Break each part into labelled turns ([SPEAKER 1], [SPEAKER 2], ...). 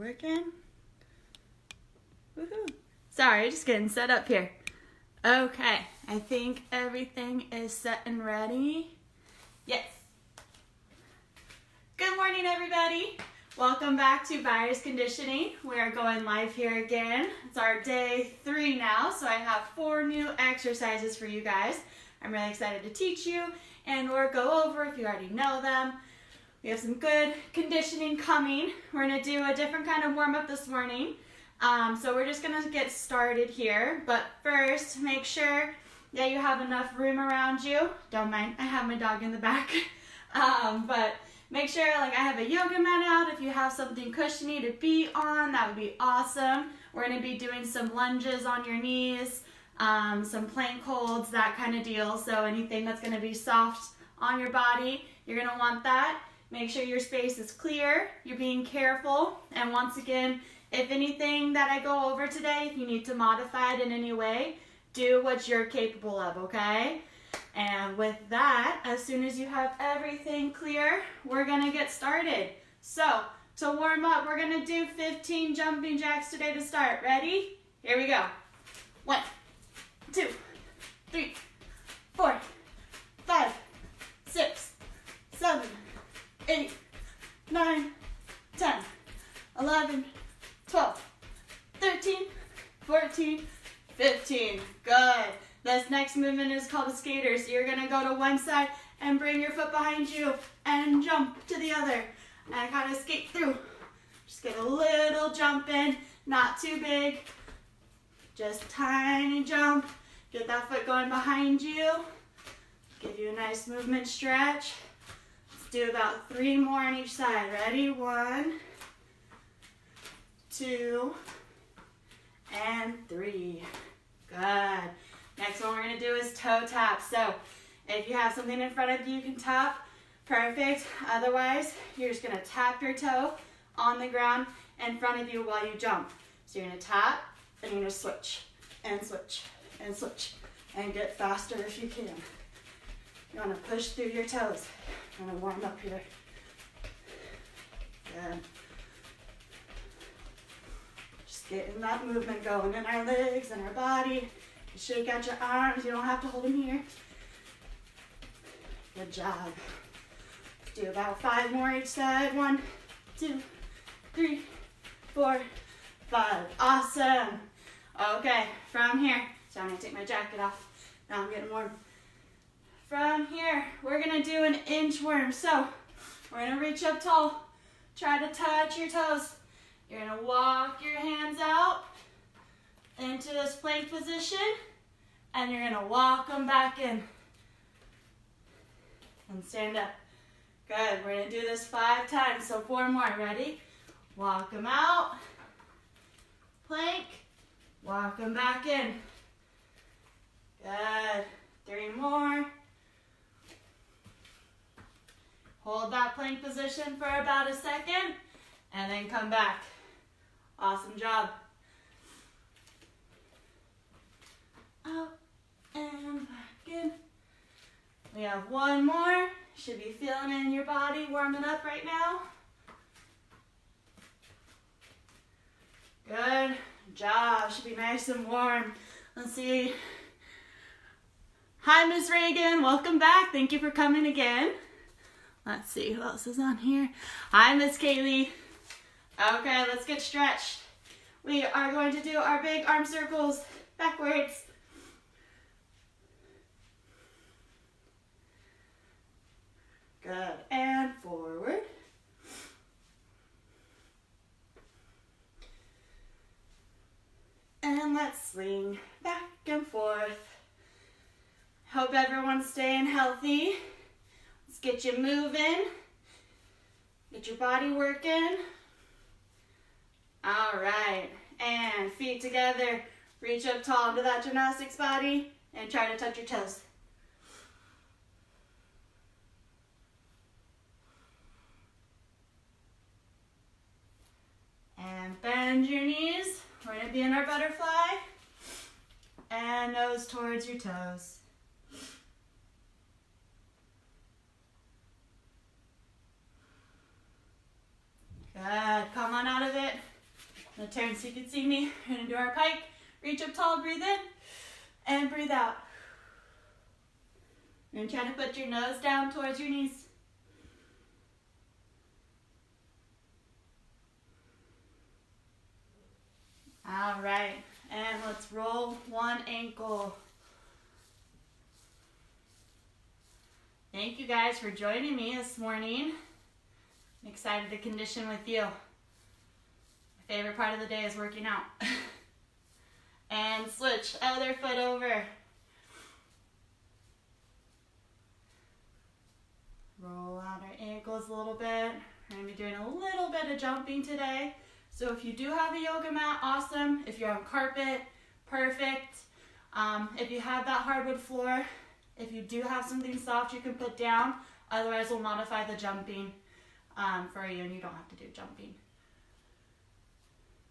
[SPEAKER 1] working? Woohoo! Sorry, just getting set up here. Okay, I think everything is set and ready. Yes. Good morning, everybody. Welcome back to Buyer's Conditioning. We are going live here again. It's our day 3 now, so I have 4 new exercises for you guys. I'm really excited to teach you or go over if you already know them. We have some good conditioning coming. We're going to do a different kind of warm-up this morning. So we're just going to get started here. But first, make sure that you have enough room around you. Don't mind, I have my dog in the back. But make sure, like, I have a yoga mat out. If you have something cushiony to be on, that would be awesome. We're going to be doing some lunges on your knees, some plank holds, that kind of deal. So anything that's going to be soft on your body, you're going to want that. Make sure your space is clear, you're being careful, and once again, if anything that I go over today, if you need to modify it in any way, do what you're capable of, okay? And with that, as soon as you have everything clear, we're gonna get started. So, to warm up, we're gonna do 15 jumping jacks today to start. Ready? Here we go. 1, 2, 3, 4, 5, 6, 7, 8, 9, 10, 11, 12, 13, 14, 15. Good. This next movement is called a skater. So you're going to go to one side and bring your foot behind you and jump to the other and kind of skate through. Just get a little jump in, not too big. Just tiny jump. Get that foot going behind you. Give you a nice movement stretch. Do about 3 more on each side. Ready? 1, 2, and 3. Good. Next one we're going to do is toe tap. So if you have something in front of you, you can tap. Perfect. Otherwise, you're just going to tap your toe on the ground in front of you while you jump. So you're going to tap, and you're going to switch, and switch, and switch, and get faster if you can. You want to push through your toes. I'm going to warm up here. Good. Just getting that movement going in our legs and our body. You shake out your arms. You don't have to hold them here. Good job. Do about 5 more each side. 1, 2, 3, 4, 5. Awesome. Okay, from here. So I'm going to take my jacket off. Now I'm getting warm. From here, we're going to do an inchworm. So we're going to reach up tall. Try to touch your toes. You're going to walk your hands out into this plank position, and you're going to walk them back in. And stand up. Good. We're going to do this 5 times, so 4 more. Ready? Walk them out. Plank. Walk them back in. Good. 3 more. Hold that plank position for about a second, and then come back. Awesome job. Out and back in. We have 1 more. Should be feeling it in your body, warming up right now. Good job. Should be nice and warm. Let's see. Hi, Miss Reagan. Welcome back. Thank you for coming again. Let's see, who else is on here? Hi, Miss Kaylee. Okay, let's get stretched. We are going to do our big arm circles backwards. Good, and forward. And let's swing back and forth. Hope everyone's staying healthy. Let's get you moving. Get your body working. All right, and feet together. Reach up tall into that gymnastics body and try to touch your toes. And bend your knees. We're going to be in our butterfly. And nose towards your toes. Good. Come on out of it. turn so you can see me. We're gonna do our pike. Reach up tall, breathe in, and breathe out. And try to put your nose down towards your knees. All right, and let's roll one ankle. Thank you guys for joining me this morning. I'm excited to condition with you. My favorite part of the day is working out. And switch, other foot over. Roll out our ankles a little bit. We're going to be doing a little bit of jumping today. So if you do have a yoga mat, awesome. If you're on carpet, perfect. If you have that hardwood floor, if you do have something soft you can put down, otherwise we'll modify the jumping for you and you don't have to do jumping.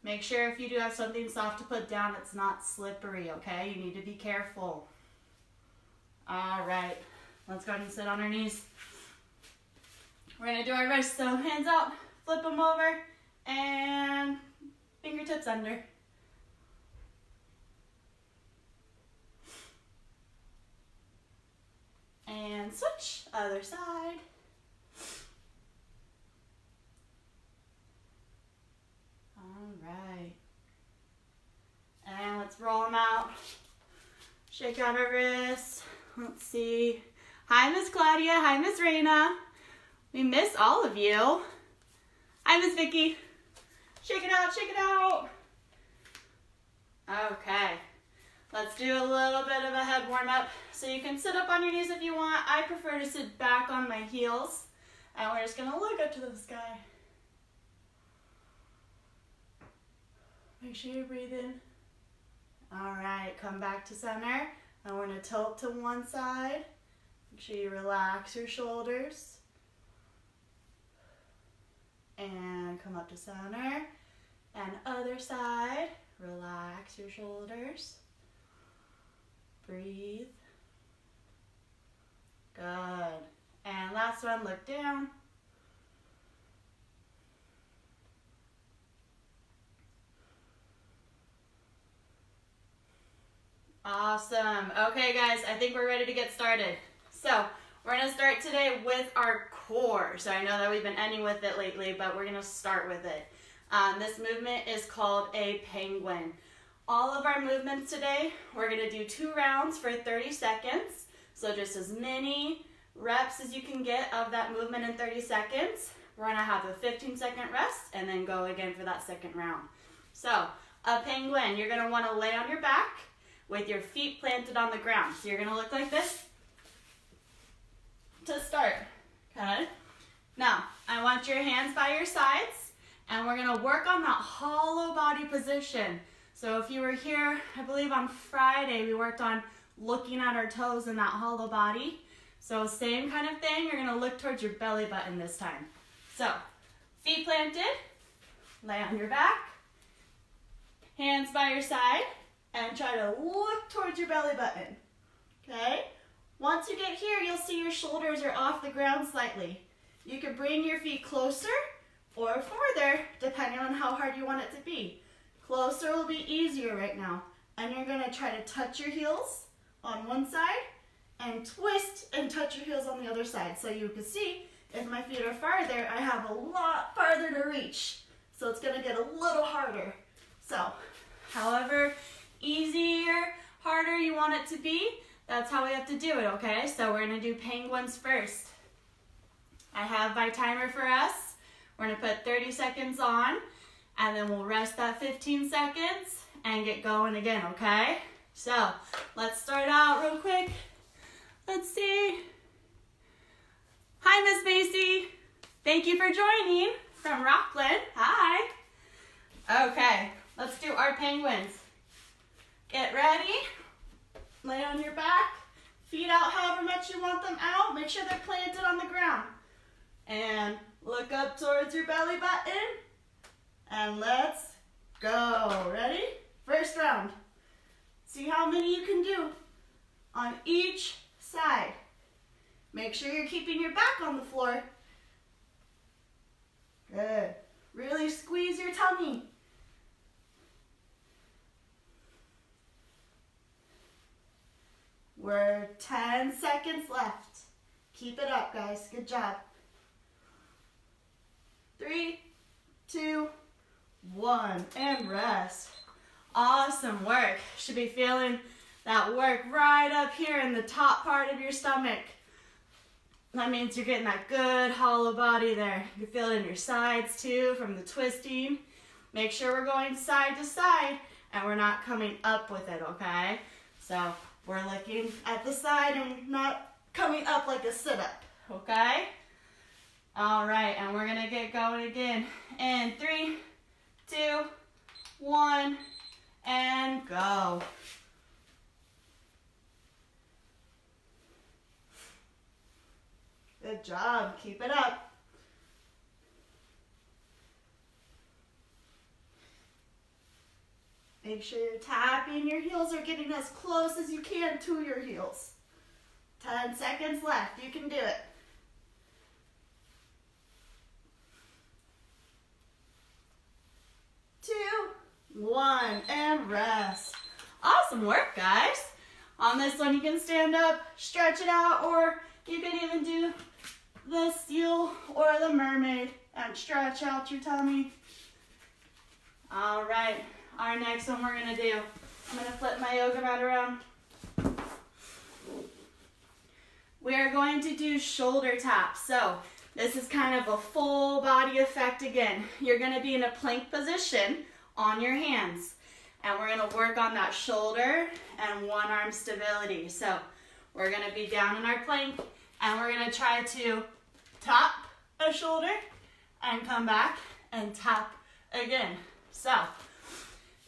[SPEAKER 1] Make sure if you do have something soft to put down, it's not slippery, okay? You need to be careful. All right, let's go ahead and sit on our knees. We're gonna do our wrists, so hands out, flip them over, and fingertips under. And switch, other side. All right. And let's roll them out. Shake out our wrists. Let's see. Hi, Miss Claudia. Hi, Miss Raina. We miss all of you. Hi, Miss Vicky. Shake it out, shake it out. Okay. Let's do a little bit of a head warm up. So you can sit up on your knees if you want. I prefer to sit back on my heels. And we're just gonna look up to the sky. Make sure you breathe in. All right, come back to center. And we're gonna tilt to one side. Make sure you relax your shoulders. And come up to center. And other side, relax your shoulders. Breathe. Good. And last one, look down. Awesome. Okay, guys, I think we're ready to get started. So we're going to start today with our core. So I know that we've been ending with it lately, but we're going to start with it. This movement is called a penguin. All of our movements today, we're going to do 2 rounds for 30 seconds. So just as many reps as you can get of that movement in 30 seconds. We're going to have a 15-second rest and then go again for that second round. So a penguin, you're going to want to lay on your back with your feet planted on the ground. So you're going to look like this to start. Okay. Now, I want your hands by your sides, and we're going to work on that hollow body position. So if you were here, I believe on Friday, we worked on looking at our toes in that hollow body. So same kind of thing, you're gonna look towards your belly button this time. So, feet planted, lay on your back, hands by your side, and try to look towards your belly button, okay? Once you get here, you'll see your shoulders are off the ground slightly. You can bring your feet closer or farther, depending on how hard you want it to be. Closer will be easier right now. And you're gonna try to touch your heels on one side and twist and touch your heels on the other side. So you can see, if my feet are farther, I have a lot farther to reach. So it's gonna get a little harder. So, however easier, harder you want it to be, that's how we have to do it, okay? So we're gonna do penguins first. I have my timer for us. We're gonna put 30 seconds on, and then we'll rest that 15 seconds and get going again, okay? So let's start out real quick. Let's see. Hi, Miss Macy. Thank you for joining from Rockland. Hi. Okay, let's do our penguins. Get ready. Lay on your back. Feet out however much you want them out. Make sure they're planted on the ground. And look up towards your belly button. And let's go. Ready? First round. See how many you can do on each side. Make sure you're keeping your back on the floor. Good. Really squeeze your tummy. 10 seconds left. Keep it up, guys. Good job. 3, 2, 1, and rest. Awesome work. Should be feeling that work right up here in the top part of your stomach. That means you're getting that good hollow body there. You can feel it in your sides too from the twisting. Make sure we're going side to side and we're not coming up with it, okay? So we're looking at the side and not coming up like a sit-up, okay? All right, and we're gonna get going again. In 3, 2, 1, and go. Good job, keep it up. Make sure you're tapping, your heels are getting as close as you can to your heels. 10 seconds left, you can do it. 2, 1, and rest. Awesome work, guys. On this one, you can stand up, stretch it out, or you can even do the seal or the mermaid and stretch out your tummy. All right, our next one we're gonna do, I'm gonna flip my yoga mat around. We are going to do shoulder taps. So this is kind of a full body effect again. You're gonna be in a plank position on your hands. And we're gonna work on that shoulder and one arm stability. So we're gonna be down in our plank and we're gonna try to tap a shoulder and come back and tap again. So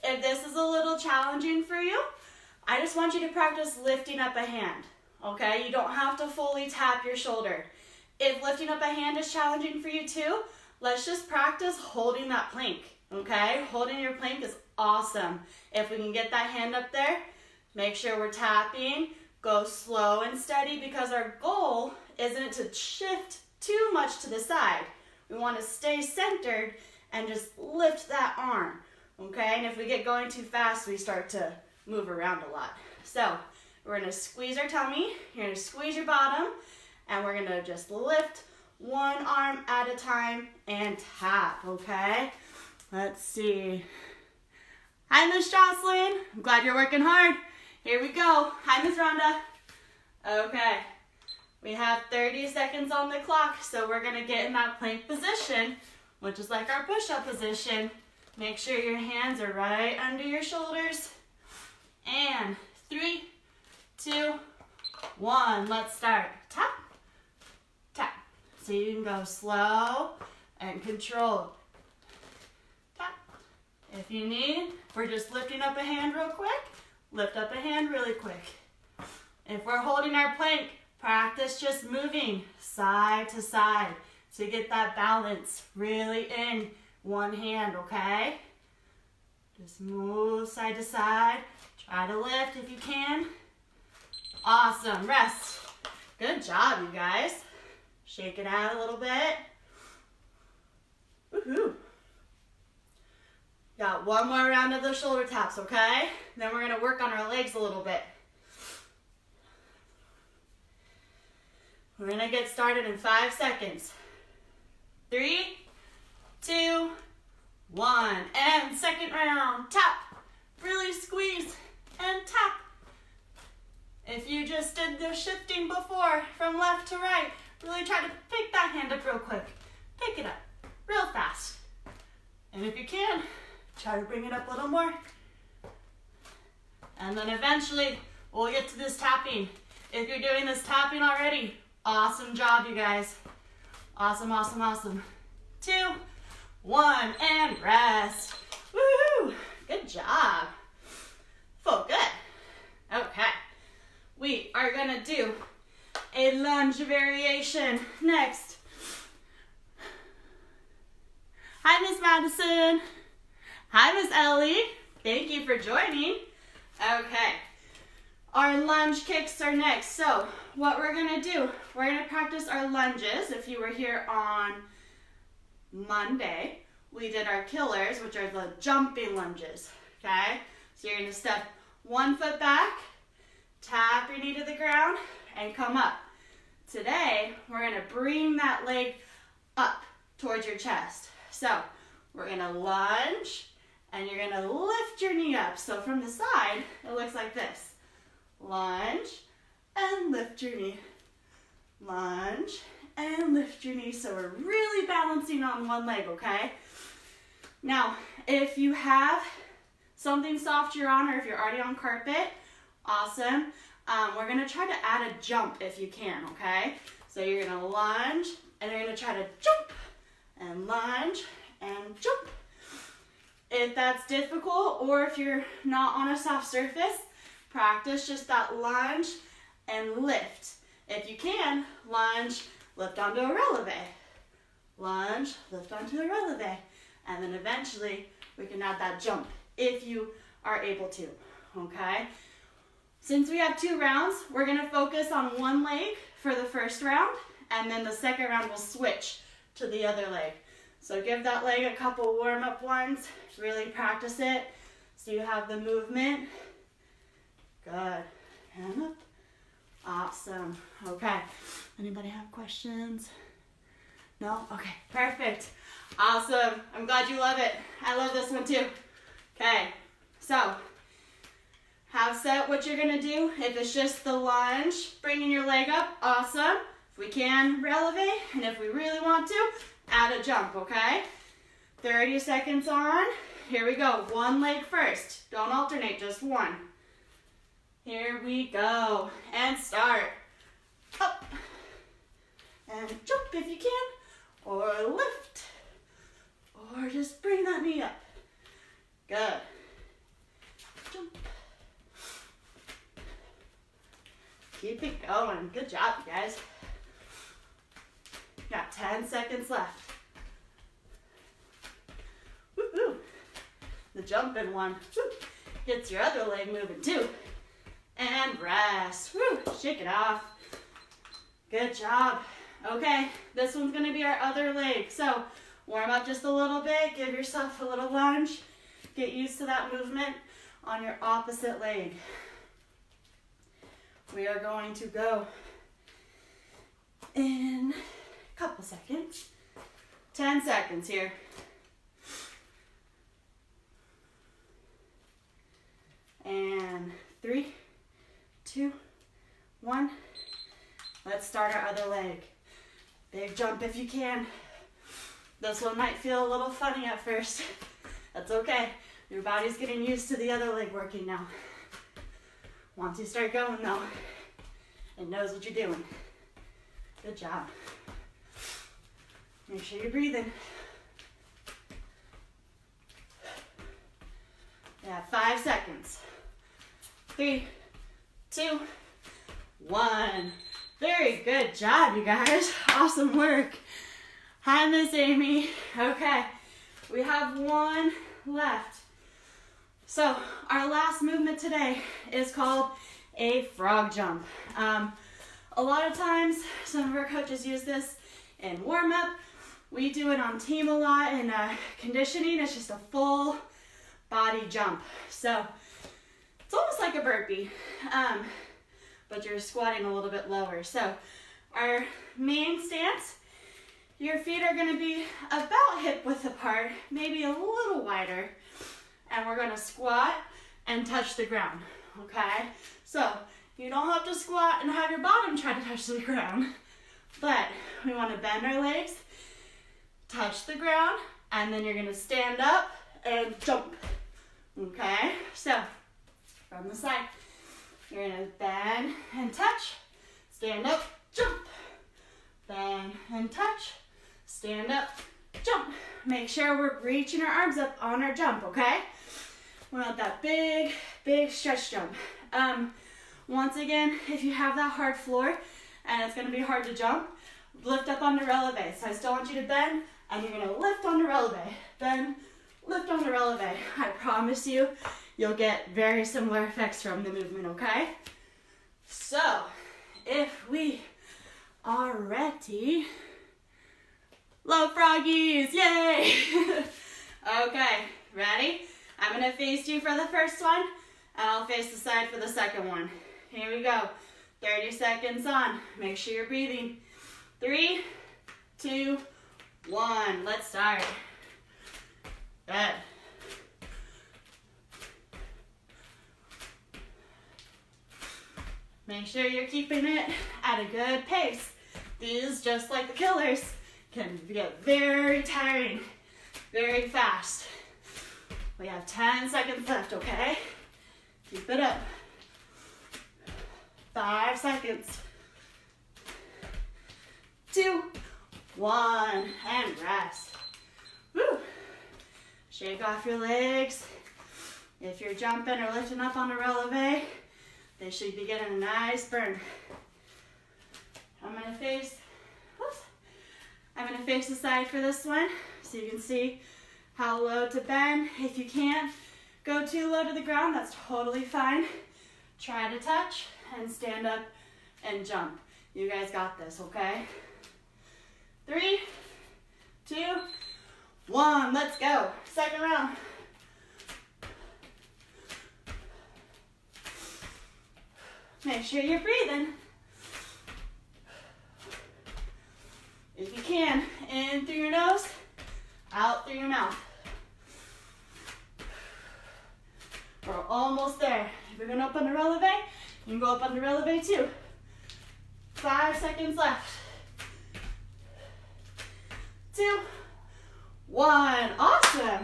[SPEAKER 1] if this is a little challenging for you, I just want you to practice lifting up a hand, okay? You don't have to fully tap your shoulder. If lifting up a hand is challenging for you too, let's just practice holding that plank, okay? Holding your plank is awesome. If we can get that hand up there, make sure we're tapping, go slow and steady because our goal isn't to shift too much to the side. We want to stay centered and just lift that arm, okay? And if we get going too fast, we start to move around a lot. So we're gonna squeeze our tummy, you're gonna squeeze your bottom, and we're gonna just lift one arm at a time and tap, okay? Let's see. Hi, Miss Jocelyn. I'm glad you're working hard. Here we go. Hi, Miss Rhonda. Okay. We have 30 seconds on the clock, so we're gonna get in that plank position, which is like our push-up position. Make sure your hands are right under your shoulders. And 3, 2, 1. Let's start. Tap, tap. So you can go slow and controlled. Tap. If you need, we're just lifting up a hand real quick. Lift up a hand really quick. If we're holding our plank, practice just moving side to side to get that balance really in one hand, okay? Just move side to side. Try to lift if you can. Awesome. Rest. Good job, you guys. Shake it out a little bit. Woohoo. Got one more round of the shoulder taps, okay? Then we're going to work on our legs a little bit. We're going to get started in 5 seconds. 3, 2, 1. And second round. Tap. Really squeeze and tap. If you just did the shifting before from left to right, really try to pick that hand up real quick. Pick it up real fast. And if you can, try to bring it up a little more. And then eventually, we'll get to this tapping. If you're doing this tapping already, awesome job, you guys. Awesome, awesome, awesome. 2, 1, and rest. Woohoo! Good job. Feel good. Okay. We are gonna do a lunge variation next. Hi, Miss Madison. Hi, Miss Ellie. Thank you for joining. Okay. Our lunge kicks are next. So what we're gonna do, we're gonna practice our lunges. If you were here on Monday, we did our killers, which are the jumping lunges, okay? So you're gonna step 1 foot back, Tap your knee to the ground and come up. Today, we're gonna bring that leg up towards your chest. So, we're gonna lunge, and you're gonna lift your knee up. So from the side, it looks like this. Lunge, and lift your knee. Lunge, and lift your knee. So we're really balancing on one leg, okay? Now, if you have something soft you're on, or if you're already on carpet, awesome. We're gonna try to add a jump if you can, okay? So you're gonna lunge, and you're gonna try to jump, and lunge, and jump. If that's difficult, or if you're not on a soft surface, practice just that lunge and lift. If you can, lunge, lift onto a releve. Lunge, lift onto a releve. And then eventually, we can add that jump if you are able to, okay? Since we have 2 rounds, we're gonna focus on one leg for the first round, and then the second round we'll switch to the other leg. So give that leg a couple warm-up ones, really practice it so you have the movement. Good, and up. Awesome, okay. Anybody have questions? No? Okay, perfect. Awesome, I'm glad you love it. I love this one too. Okay, so have set what you're gonna do. If it's just the lunge, bringing your leg up, awesome. If we can, releve, and if we really want to, add a jump, okay? 30 seconds on. Here we go. One leg first. Don't alternate, just one. Here we go. And start. Up. And jump if you can. Or lift. Or just bring that knee up. Good. Jump. Keep it going. Good job, you guys. Got 10 seconds left. Woo-hoo. The jumping one. Woo. Gets your other leg moving too. And rest. Woo. Shake it off. Good job. Okay, this one's gonna be our other leg. So warm up just a little bit. Give yourself a little lunge. Get used to that movement on your opposite leg. We are going to go in couple seconds. 10 seconds here. And 3, 2, 1. Let's start our other leg. Big jump if you can. This one might feel a little funny at first. That's okay. Your body's getting used to the other leg working now. Once you start going though, it knows what you're doing. Good job. Make sure you're breathing. Yeah, 5 seconds. 3, 2, 1. Very good job, you guys. Awesome work. Hi, Miss Amy. Okay, we have one left. So our last movement today is called a frog jump. A lot of times, some of our coaches use this in warm-up. We do it on team a lot in conditioning. It's just a full body jump. So it's almost like a burpee, but you're squatting a little bit lower. So our main stance, your feet are gonna be about hip width apart, maybe a little wider, and we're gonna squat and touch the ground, okay? So you don't have to squat and have your bottom try to touch the ground, but we wanna bend our legs, touch the ground, and then you're gonna stand up and jump, okay? So from the side, you're gonna bend and touch, stand up, jump, bend and touch, stand up, jump. Make sure we're reaching our arms up on our jump, okay? We want that big, big stretch jump. Once again, if you have that hard floor and it's gonna be hard to jump, lift up onto releve. So I still want you to bend, and you're gonna lift onto releve. Bend, lift onto releve. I promise you, you'll get very similar effects from the movement, okay? So, if we are ready, low froggies, yay! Okay, ready? I'm gonna face you for the first one, and I'll face the side for the second one. Here we go. 30 seconds on. Make sure you're breathing. 3, 2, 1. Let's start. Good. Make sure you're keeping it at a good pace. These, just like the killers, can get very tiring, very fast. We have 10 seconds left, okay? Keep it up. 5 seconds. 2, 1, and rest. Woo. Shake off your legs. If you're jumping or lifting up on a releve, they should be getting a nice burn. I'm gonna face the side for this one so you can see how low to bend. If you can't go too low to the ground, that's totally fine. Try to touch and stand up and jump. You guys got this, okay? 3, 2, 1, let's go. Second round. Make sure you're breathing. If you can, in through your nose, out through your mouth. We're almost there. If you're going up on the releve, you can go up on the releve too. 5 seconds left. 2, 1. Awesome.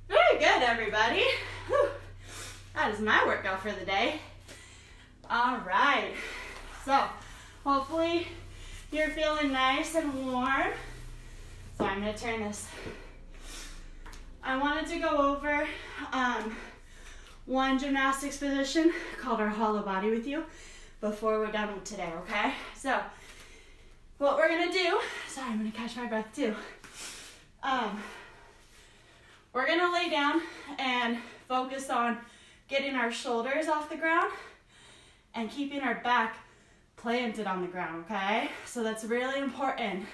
[SPEAKER 1] Very good, everybody. Whew. That is my workout for the day. All right. So, hopefully you're feeling nice and warm. So I'm going to turn this. I wanted to go over one gymnastics position called our hollow body with you before we're done with today, okay? So what we're going to do, sorry, I'm going to catch my breath too. We're going to lay down and focus on getting our shoulders off the ground and keeping our back planted on the ground, okay? So that's really important.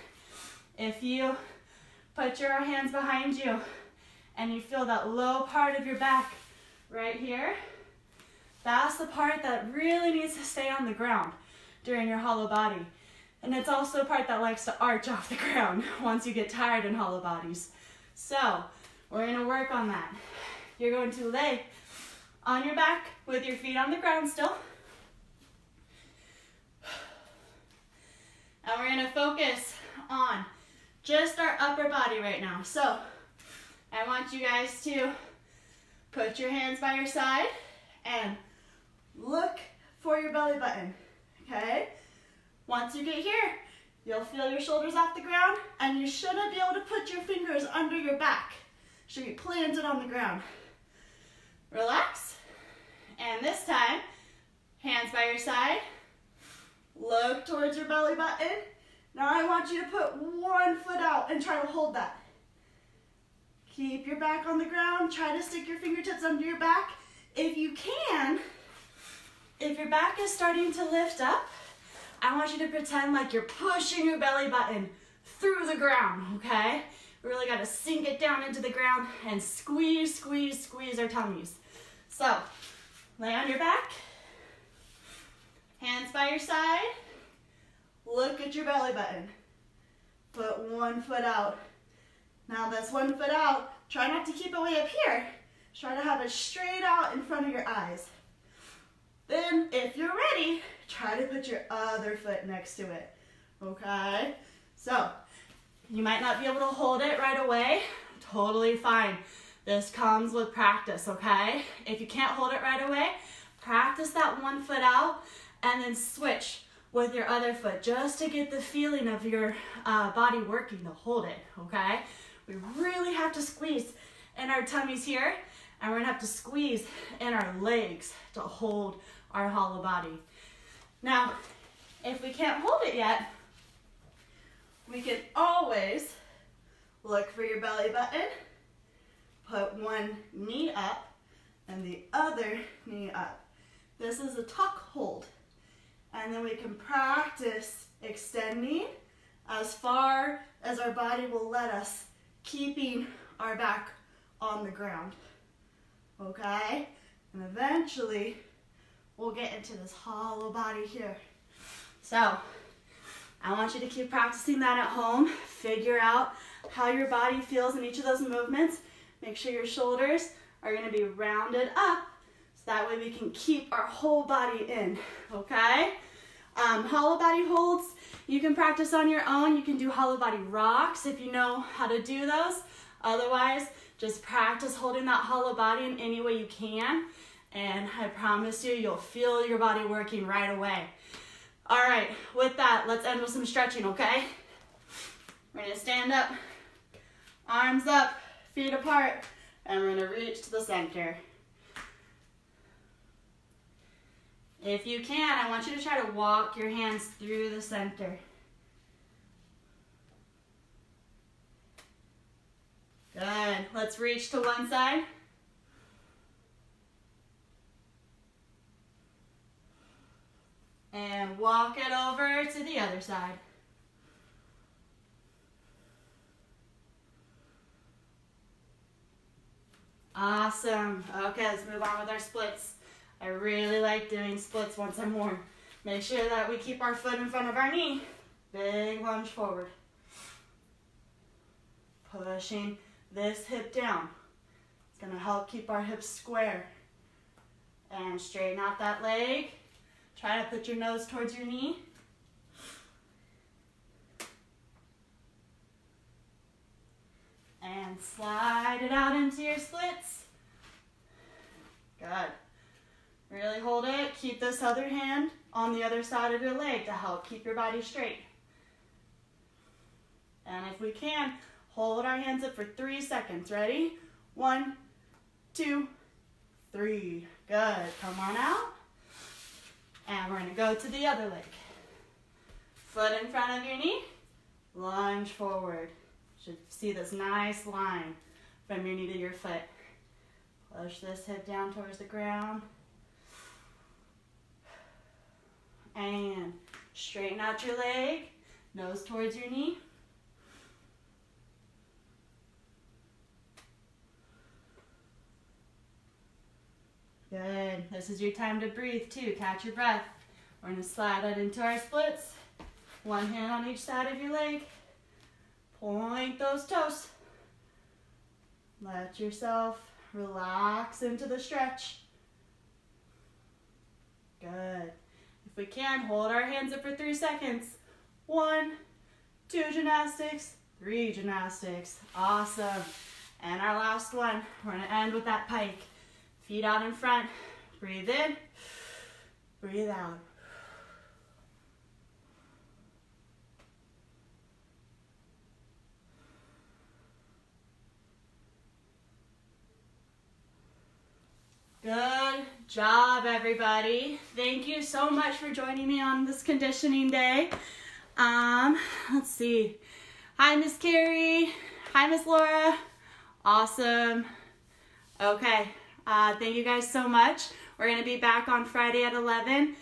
[SPEAKER 1] If you put your hands behind you and you feel that low part of your back right here, that's the part that really needs to stay on the ground during your hollow body. And it's also the part that likes to arch off the ground once you get tired in hollow bodies. So we're gonna work on that. You're going to lay on your back with your feet on the ground still. And we're gonna focus on just our upper body right now. So I want you guys to put your hands by your side and look for your belly button, okay? Once you get here, you'll feel your shoulders off the ground and you shouldn't be able to put your fingers under your back. Should be planted on the ground. Relax. And this time, hands by your side. Look towards your belly button. Now I want you to put one foot out and try to hold that. Keep your back on the ground. Try to stick your fingertips under your back. If you can, if your back is starting to lift up, I want you to pretend like you're pushing your belly button through the ground, okay? We really got to sink it down into the ground and squeeze, squeeze, squeeze our tummies. So, lay on your back, hands by your side, look at your belly button. Put one foot out. Now that's one foot out. Try not to keep it way up here. Try to have it straight out in front of your eyes. Then, if you're ready, try to put your other foot next to it, okay? So, you might not be able to hold it right away. Totally fine. This comes with practice, okay? If you can't hold it right away, practice that one foot out and then switch with your other foot just to get the feeling of your body working to hold it, okay? We really have to squeeze in our tummies here, and we're gonna have to squeeze in our legs to hold our hollow body. Now, if we can't hold it yet, we can always look for your belly button, put one knee up and the other knee up. This is a tuck hold. And then we can practice extending as far as our body will let us, keeping our back on the ground, okay? And eventually, we'll get into this hollow body here. So I want you to keep practicing that at home. Figure out how your body feels in each of those movements. Make sure your shoulders are going to be rounded up, so that way we can keep our whole body in, okay? Hollow body holds, you can practice on your own. You can do hollow body rocks if you know how to do those. Otherwise, just practice holding that hollow body in any way you can, and I promise you, you'll feel your body working right away. All right, with that, let's end with some stretching, okay? We're gonna stand up, arms up, feet apart, and we're gonna reach to the center. If you can, I want you to try to walk your hands through the center. Good, let's reach to one side. And walk it over to the other side. Awesome. Okay, let's move on with our splits. I really like doing splits once I'm warm. Make sure that we keep our foot in front of our knee. Big lunge forward. Pushing this hip down. It's going to help keep our hips square. And straighten out that leg. Try to put your nose towards your knee. And slide it out into your splits. Good. Really hold it. Keep this other hand on the other side of your leg to help keep your body straight. And if we can, hold our hands up for 3 seconds. Ready? 1, 2, 3. Good. Come on out. And we're going to go to the other leg. Foot in front of your knee. Lunge forward. Should see this nice line from your knee to your foot. Push this hip down towards the ground. And straighten out your leg. Nose towards your knee. Good. This is your time to breathe too. Catch your breath. We're going to slide out into our splits. One hand on each side of your leg. Point those toes. Let yourself relax into the stretch. Good. If we can, hold our hands up for 3 seconds. 1, 2 gymnastics, 3 gymnastics. Awesome. And our last one, we're going to end with that pike. Feet out in front. Breathe in. Breathe out. Good job, everybody. Thank you so much for joining me on this conditioning day. Let's see. Hi, Miss Carrie. Hi, Miss Laura. Awesome. Okay. Thank you guys so much. We're going to be back on Friday at 11.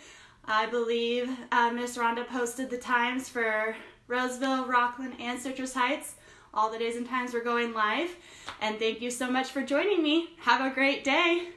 [SPEAKER 1] I believe Miss Rhonda posted the times for Roseville, Rockland, and Citrus Heights. All the days and times we're going live. And thank you so much for joining me. Have a great day.